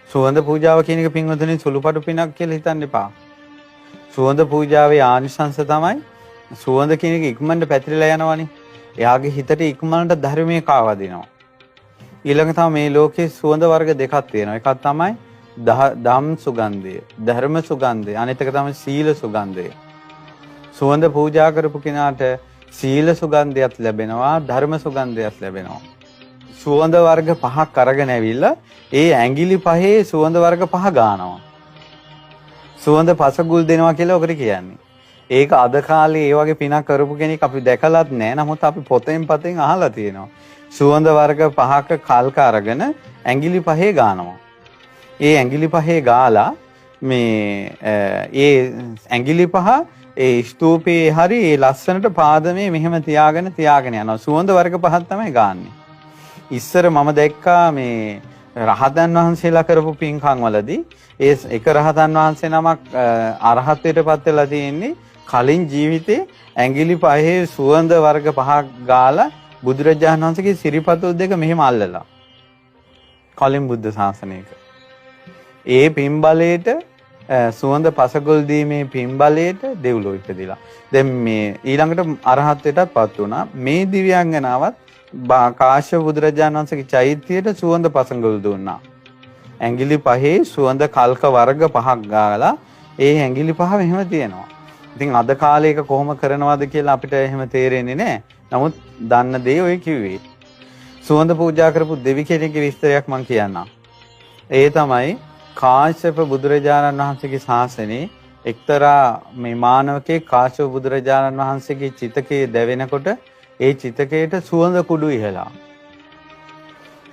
සුවඳ පූජාව කියන එක පින්වතුනි සුළුපටු පිනක් කියලා හිතන්න එපා. සුවඳ පූජාවේ ආනිසංස තමයි සුවඳ කියන එක ඉක්මනට පැතිරලා යනවනේ. එයාගේ හිතට ඉක්මනට ධර්මයේ කාවදිනවා. ඊළඟ තමයි මේ ලෝකේ සුවඳ වර්ග දෙකක් තියෙනවා. එකක් තමයි ධම් සුගන්ධය, ධර්ම සුගන්ධය. අනිත් එක තමයි සීල සුගන්ධය. සුවඳ පූජා කරපු කෙනාට සීල සුගන්ධයත් ලැබෙනවා, ධර්ම සුගන්ධයත් ලැබෙනවා. සුවඳ වර්ග පහක් අරගෙන ඇවිල්ලා ඒ ඇඟිලි පහේ සුවඳ වර්ග පහ ගන්නවා. සුවඳ පසගුල් දෙනවා කියලා ඔකට කියන්නේ. ඒක අද කාලේ ඒ වගේ පිනක් කරපු කෙනෙක් අපි දැකලත් නැහැ. නමුත් අපි පොතෙන් පතෙන් අහලා තියෙනවා. සුවඳ වර්ග පහක කල්ක අරගෙන ඇඟිලි පහේ ගන්නවා. ඒ ඇඟිලි පහේ ගාලා මේ ඒ ඇඟිලි පහ ඒ ස්තූපේ හරි ඒ ලස්සනට පාදමේ මෙහෙම තියාගෙන යනවා. සුවඳ වර්ග පහක් තමයි ගන්නෙ. ඉස්සර මම දැක්කා මේ රහතන් වහන්සේලා කරපු පින්කම් වලදී ඒ එක රහතන් වහන්සේ නමක් අරහත්ත්වයට පත් වෙලා තියෙන්නේ කලින් ජීවිතේ ඇඟිලි පහේ සුවඳ වර්ග පහක් ගාලා බුදුරජාණන් වහන්සේගේ සිරිපතුල් දෙක මෙහෙම අල්ලලා කලින් බුද්ධ ශාසනයක ඒ පින්බලයට සුවඳ පසගොල් දීමේ පින්බලයට දෙව්ලොව ඉපදිලා දැන් මේ ඊළඟට අරහත්ත්වයටත් පත් වුණා මේ දිව්‍යාංගනාවත් කාශ්‍යප බුදුරජාණන් වහන්සේගේ චෛත්‍යයට සුවඳ පසඟල් දුන්නා. ඇඟිලි පහේ සුවඳ කල්ක වර්ග පහක් ගාලා ඒ ඇඟිලි පහ මෙහෙම තියෙනවා. ඉතින් අද කාලේ එක කොහොම කරනවද කියලා අපිට එහෙම තේරෙන්නේ නැහැ. නමුත් දන්න දේ ඔය කිව්වේ. සුවඳ පූජා කරපු දෙවි කෙනෙක්ගේ විස්තරයක් මම කියන්නම්. ඒ තමයි කාශ්‍යප බුදුරජාණන් වහන්සේගේ ශාසනයේ එක්තරා මේ මානවකේ කාශ්‍යප බුදුරජාණන් වහන්සේගේ චිතකයේ දැවෙනකොට ඒ චිතකයට සුවඳ කුඩු ඉහලා.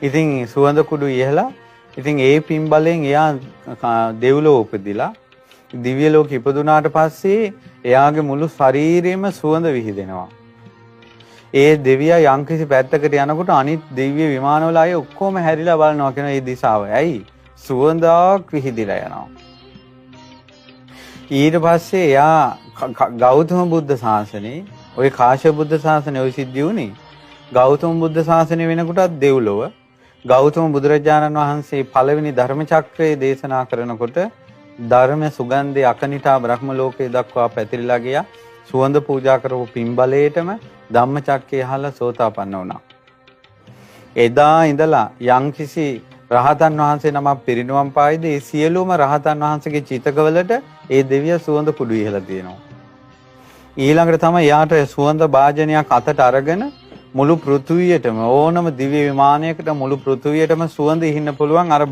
ඉතින් සුවඳ කුඩු ඉහලා ඉතින් ඒ පින් බලෙන් එයා දෙව්ලොව උපදිලා දිව්‍ය ලෝක ඉපදුනාට පස්සේ එයාගේ මුළු ශරීරෙම සුවඳ විහිදෙනවා. ඒ දෙවියා යම්කිසි පැත්තකට යනකොට අනිත් දිව්‍ය විමානවල අය ඔක්කොම හැරිලා බලනවා කියන ඒ දිශාව. ඇයි? සුවඳක් විහිදිලා යනවා. ඊට පස්සේ එයා ගෞතම බුද්ධ ශාසනේ ඔය කාශ්‍යප බුද්ධ ශාසනය ඔය සිද්ධි වුණේ ගෞතම බුද්ධ ශාසනය වෙනකොටත් දෙව්ලොව ගෞතම බුදුරජාණන් වහන්සේ පළවෙනි ධර්ම චක්‍රයේ දේශනා කරනකොට ධර්ම සුගන්ධය අකනිටා බ්‍රහ්ම ලෝකයේ දක්වා පැතිරිලා ගියා. සුවඳ පූජා කරපු පින්බලයේටම ධම්මචක්කය අහලා සෝතාපන්න වුණා. එදා ඉඳලා යම්කිසි රහතන් වහන්සේ නමක් පිරිනුවම් පායිද ඒ සියලුම රහතන් වහන්සේගේ චිතකවලට ඒ දෙවිය සුවඳ කුඩු ඉහලා තියෙනවා. ඊළඟට තමයි යාට සුවඳ භාජනයක් අතට අරගෙන මුළු පෘථුවියටම ඕනම දිව්‍ය විමානයකට මුළු පෘථුවියටම සුවඳ ඉහින්න පුළුවන් අර